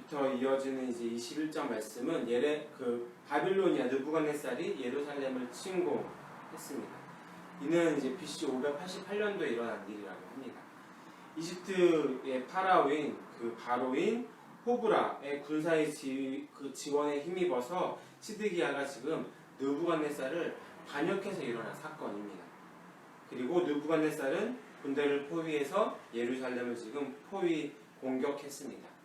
부터 이어지는 이제 21장 말씀은 바빌로니아 느부갓네살이 예루살렘을 침공했습니다. 이는 이제 BC 588년도에 일어난 일이라고 합니다. 이집트의 파라오인 바로인 호브라의 군사의 지원에 힘입어서 시드기야가 지금 느부갓네살을 반역해서 일어난 사건입니다. 그리고 느부갓네살은 군대를 포위해서 예루살렘을 지금 포위 공격했습니다.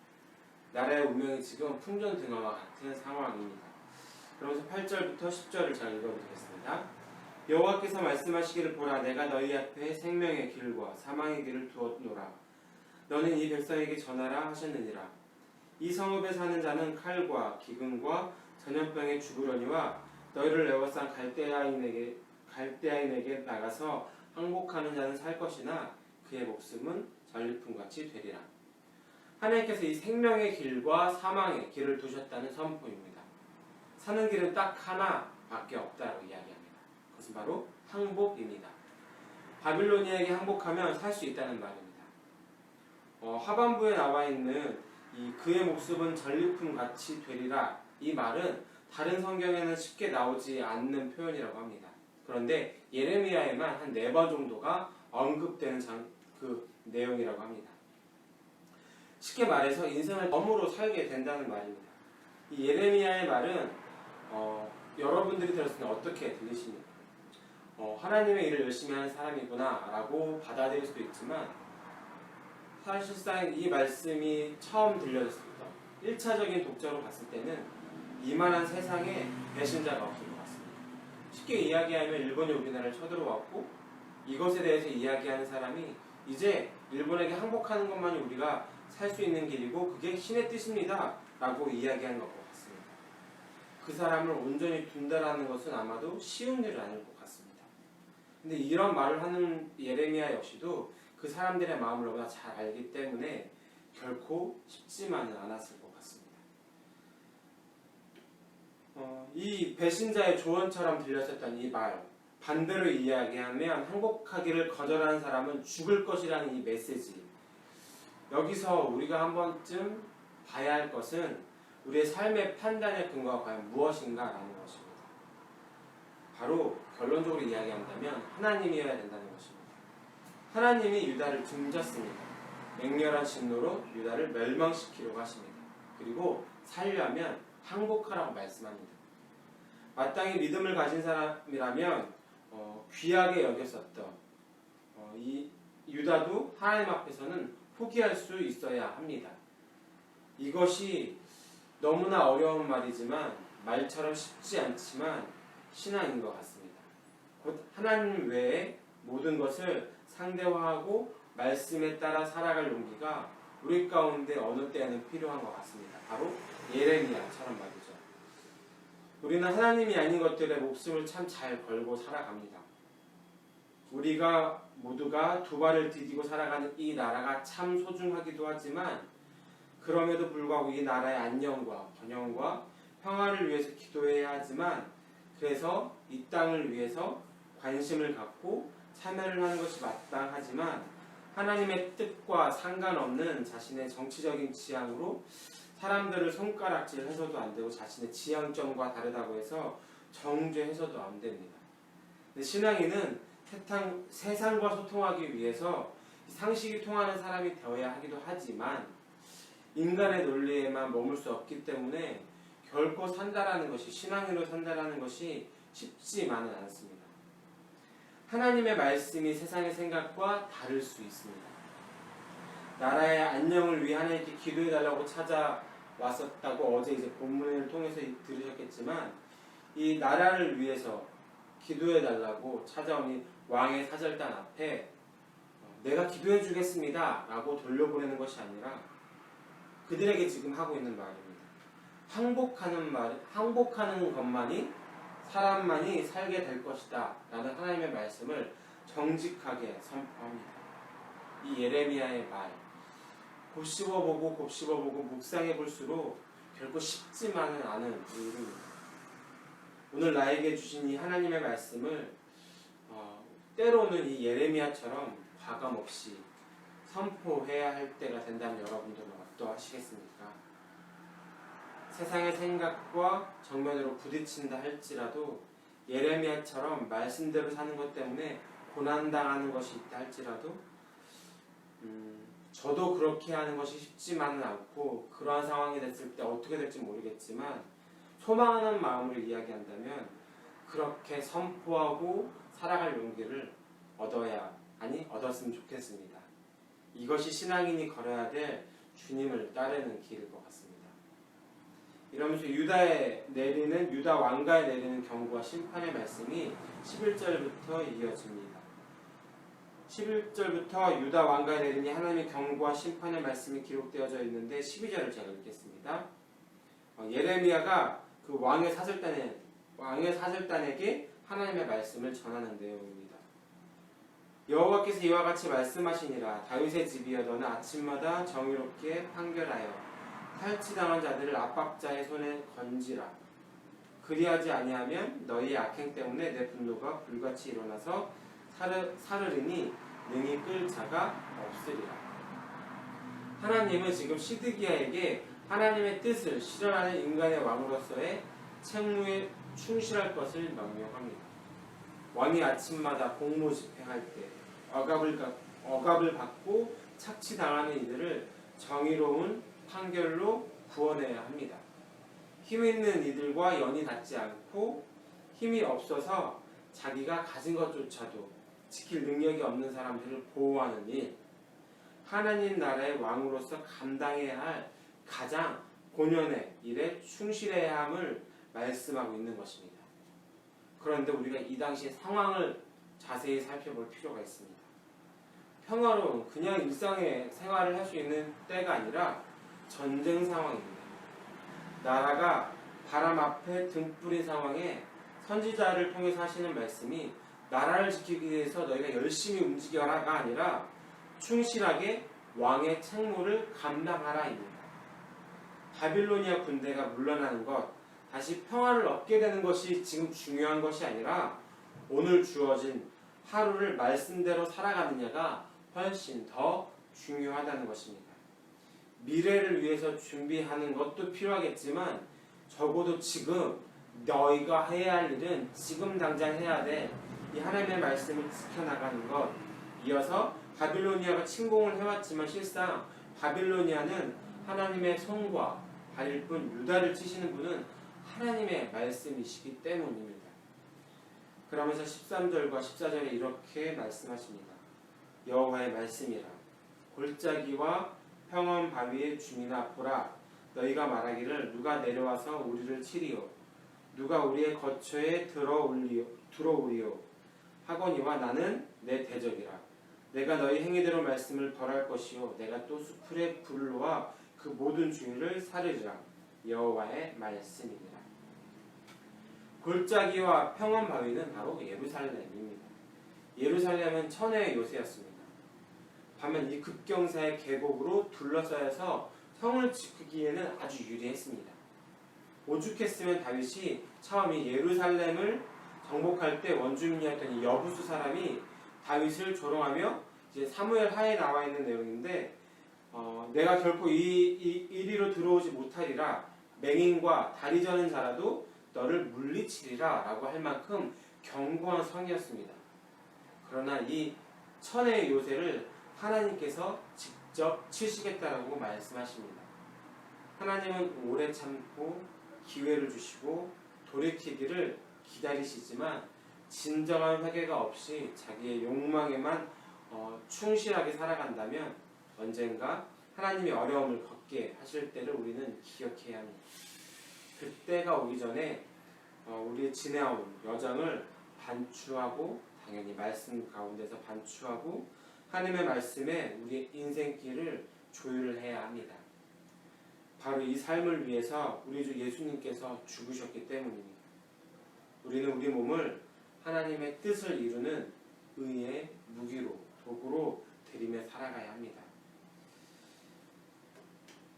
나라의 운명이 지금 풍전등화와 같은 상황입니다. 그러면서 8절부터 10절을 잘 읽어드리겠습니다. 여호와께서 말씀하시기를 보라, 내가 너희 앞에 생명의 길과 사망의 길을 두었노라. 너는 이 백성에게 전하라 하셨느니라. 이 성읍에 사는 자는 칼과 기근과 전염병에 죽으려니와 너희를 에워싼 갈대아인에게 나가서 항복하는 자는 살 것이나 그의 목숨은 전리품같이 되리라. 하나님께서 이 생명의 길과 사망의 길을 두셨다는 선포입니다. 사는 길은 딱 하나밖에 없다고 이야기합니다. 그것은 바로 항복입니다. 바빌로니아에게 항복하면 살 수 있다는 말입니다. 하반부에 나와 있는 이 그의 목숨은 전리품 같이 되리라, 이 말은 다른 성경에는 쉽게 나오지 않는 표현이라고 합니다. 그런데 예레미야에만 한 4번 정도가 언급되는 내용이라고 합니다. 쉽게 말해서 인생을 덤으로 살게 된다는 말입니다. 이 예레미야의 말은 여러분들이 들었을 때 어떻게 들리십니까? 하나님의 일을 열심히 하는 사람이구나 라고 받아들일 수도 있지만, 사실상 이 말씀이 처음 들려졌을 때 1차적인 독자로 봤을 때는 이만한 세상에 배신자가 없을 것 같습니다. 쉽게 이야기하면 일본이 우리나라를 쳐들어왔고 이것에 대해서 이야기하는 사람이 이제 일본에게 항복하는 것만이 우리가 살 수 있는 길이고 그게 신의 뜻입니다 라고 이야기하는 것 같습니다. 그 사람을 온전히 둔다라는 것은 아마도 쉬운 일은 아닐 것 같습니다. 근데 이런 말을 하는 예레미야 역시도 그 사람들의 마음을 너무나 잘 알기 때문에 결코 쉽지만은 않았을 것 같습니다. 이 배신자의 조언처럼 들렸었던 이 말, 반대로 이야기하면 항복하기를 거절하는 사람은 죽을 것이라는 이 메시지, 여기서 우리가 한 번쯤 봐야 할 것은 우리의 삶의 판단의 근거가 과연 무엇인가 라는 것입니다. 바로 결론적으로 이야기한다면 하나님이어야 된다는 것입니다. 하나님이 유다를 등졌습니다. 맹렬한 진노로 유다를 멸망시키려고 하십니다. 그리고 살려면 항복하라고 말씀합니다. 마땅히 믿음을 가진 사람이라면 귀하게 여겼었던 이 유다도 하나님 앞에서는 포기할 수 있어야 합니다. 이것이 너무나 어려운 말이지만, 말처럼 쉽지 않지만 신앙인 것 같습니다. 곧 하나님 외에 모든 것을 상대화하고 말씀에 따라 살아갈 용기가 우리 가운데 어느 때에는 필요한 것 같습니다. 바로 예레미야처럼 말이죠. 우리는 하나님이 아닌 것들에 목숨을 참 잘 걸고 살아갑니다. 우리가 모두가 두 발을 디디고 살아가는 이 나라가 참 소중하기도 하지만, 그럼에도 불구하고 이 나라의 안녕과 번영과 평화를 위해서 기도해야 하지만, 그래서 이 땅을 위해서 관심을 갖고 참여를 하는 것이 마땅하지만, 하나님의 뜻과 상관없는 자신의 정치적인 지향으로 사람들을 손가락질해서도 안 되고, 자신의 지향점과 다르다고 해서 정죄해서도 안 됩니다. 근데 신앙인은 세상과 소통하기 위해서 상식이 통하는 사람이 되어야 하기도 하지만, 인간의 논리에만 머물 수 없기 때문에 결코 산다라는 것이, 신앙으로 산다라는 것이 쉽지만은 않습니다. 하나님의 말씀이 세상의 생각과 다를 수 있습니다. 나라의 안녕을 위해 하나님께 기도해달라고 찾아왔었다고 어제 이제 본문을 통해서 들으셨겠지만, 이 나라를 위해서 기도해달라고 찾아온 이 왕의 사절단 앞에 내가 기도해주겠습니다 라고 돌려보내는 것이 아니라 그들에게 지금 하고 있는 말입니다. 항복하는 것만이, 사람만이 살게 될 것이다 라는 하나님의 말씀을 정직하게 선포합니다. 이 예레미야의 말, 곱씹어보고 묵상해 볼수록 결코 쉽지만은 않은 일입니다. 오늘 나에게 주신 이 하나님의 말씀을 때로는 이 예레미야처럼 과감없이 선포해야 할 때가 된다면 여러분들은 어떠하시겠습니까? 세상의 생각과 정면으로 부딪힌다 할지라도 예레미야처럼 말씀대로 사는 것 때문에 고난당하는 것이 있다 할지라도 저도 그렇게 하는 것이 쉽지만은 않고 그러한 상황이 됐을 때 어떻게 될지 모르겠지만 소망하는 마음으로 이야기한다면 그렇게 선포하고 살아갈 용기를 얻었으면 좋겠습니다. 이것이 신앙인이 걸어야 될 주님을 따르는 길일 것 같습니다. 이러면서 유다 왕가에 내리는 경고와 심판의 말씀이 11절부터 이어집니다. 11절부터 유다 왕가에 내리니 하나님의 경고와 심판의 말씀이 기록되어져 있는데 12절을 제가 읽겠습니다. 예레미야가 그 왕의 사절단에게 하나님의 말씀을 전하는 내용입니다. 여호와께서 이와 같이 말씀하시니라. 다윗의 집이여 너는 아침마다 정의롭게 판결하여 탈취당한 자들을 압박자의 손에 건지라. 그리하지 아니하면 너희의 악행 때문에 내 분노가 불같이 일어나서 사르르니 능히 끌 자가 없으리라. 하나님은 지금 시드기야에게 하나님의 뜻을 실현하는 인간의 왕으로서의 책무에 충실할 것을 명령합니다. 왕이 아침마다 공무 집행할 때 억압을 받고 착취당하는 이들을 정의로운 판결로 구원해야 합니다. 힘 있는 이들과 연이 닿지 않고 힘이 없어서 자기가 가진 것조차도 지킬 능력이 없는 사람들을 보호하는 일, 하나님 나라의 왕으로서 감당해야 할 가장 본연의 일에 충실해야 함을 말씀하고 있는 것입니다. 그런데 우리가 이 당시의 상황을 자세히 살펴볼 필요가 있습니다. 평화로운 그냥 일상의 생활을 할 수 있는 때가 아니라 전쟁 상황입니다. 나라가 바람 앞에 등불인 상황에 선지자를 통해서 하시는 말씀이 나라를 지키기 위해서 너희가 열심히 움직여라가 아니라 충실하게 왕의 책무를 감당하라입니다. 바빌로니아 군대가 물러나는 것, 다시 평화를 얻게 되는 것이 지금 중요한 것이 아니라 오늘 주어진 하루를 말씀대로 살아가느냐가 훨씬 더 중요하다는 것입니다. 미래를 위해서 준비하는 것도 필요하겠지만 적어도 지금 너희가 해야 할 일은 지금 당장 해야 돼. 이 하나님의 말씀을 지켜나가는 것. 이어서 바빌로니아가 침공을 해왔지만 실상 바빌로니아는 하나님의 손과 발일 뿐 유다를 치시는 분은 하나님의 말씀이시기 때문입니다. 그러면서 13절과 14절에 이렇게 말씀하십니다. 여호와의 말씀이라. 골짜기와 평원 바위의 주민아 보라. 너희가 말하기를 누가 내려와서 우리를 치리요. 누가 우리의 거처에 들어오리요. 하거니와 나는 내 대적이라. 내가 너희 행위대로 말씀을 벌할 것이요. 내가 또 수풀에 불을 놓아 그 모든 주위를 사르리라. 여호와의 말씀이니라. 골짜기와 평원 바위는 바로 예루살렘입니다. 예루살렘은 천혜의 요새였습니다. 반면 이 급경사의 계곡으로 둘러싸여서 성을 지키기에는 아주 유리했습니다. 오죽했으면 다윗이 처음 이 예루살렘을 정복할 때 원주민이었던 이 여부수 사람이 다윗을 조롱하며 이제 사무엘 하에 나와 있는 내용인데 내가 결코 이리로 들어오지 못하리라. 맹인과 다리 저는 자라도 너를 물리치리라 라고 할 만큼 견고한 성이었습니다. 그러나 이 천혜의 요새를 하나님께서 직접 치시겠다라고 말씀하십니다. 하나님은 오래 참고 기회를 주시고 돌이키기를 기다리시지만 진정한 회개가 없이 자기의 욕망에만 충실하게 살아간다면 언젠가 하나님이 어려움을 겪게 하실 때를 우리는 기억해야 합니다. 그때가 오기 전에 우리의 지내온 여정을 반추하고 당연히 말씀 가운데서 반추하고 하나님의 말씀에 우리의 인생길을 조율을 해야 합니다. 바로 이 삶을 위해서 우리 주 예수님께서 죽으셨기 때문입니다. 우리는 우리 몸을 하나님의 뜻을 이루는 의의 무기로 도구로 들이며 살아가야 합니다.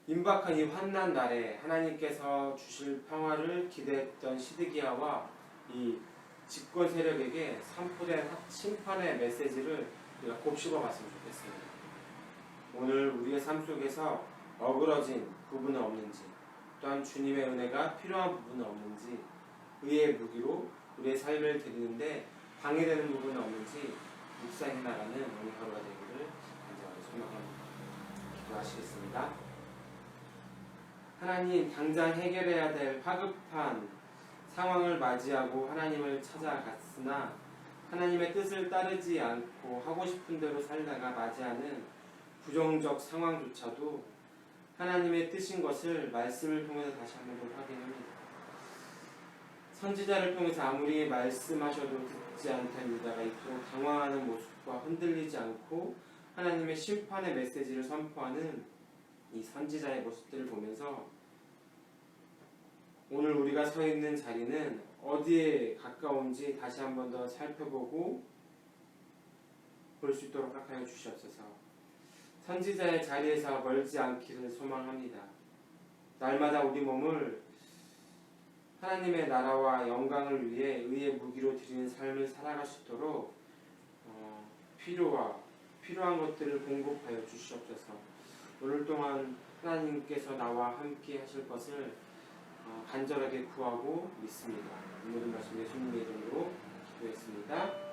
임박한 이 환난 날에 하나님께서 주실 평화를 기대했던 시드기야와 이 집권 세력에게 선포된 심판의 메시지를 우리가 곱씹어 봤으면 좋겠습니다. 오늘 우리의 삶 속에서 어그러진 부분은 없는지, 또한 주님의 은혜가 필요한 부분은 없는지, 의의 무기로 우리의 삶을 드리는데 방해되는 부분은 없는지 묵상해 나가는 오늘 하루가 되기를 간절하게 소망합니다. 기도하시겠습니다. 하나님, 당장 해결해야 될 화급한 상황을 맞이하고 하나님을 찾아갔으나 하나님의 뜻을 따르지 않고 하고 싶은 대로 살다가 맞이하는 부정적 상황조차도 하나님의 뜻인 것을 말씀을 통해서 다시 한번 더 확인합니다. 선지자를 통해서 아무리 말씀하셔도 듣지 않던 유다가 이토록 당황하는 모습과 흔들리지 않고 하나님의 심판의 메시지를 선포하는 이 선지자의 모습들을 보면서 오늘 우리가 서 있는 자리는 어디에 가까운지 다시 한번 더 살펴보고 볼 수 있도록 하여 주시옵소서. 선지자의 자리에서 멀지 않기를 소망합니다. 날마다 우리 몸을 하나님의 나라와 영광을 위해 의의 무기로 드리는 삶을 살아갈 수 있도록 필요한 것들을 공급하여 주시옵소서. 오늘 동안 하나님께서 나와 함께 하실 것을 간절하게 구하고 믿습니다. 이 모든 말씀 예수님의 이름으로 기도했습니다.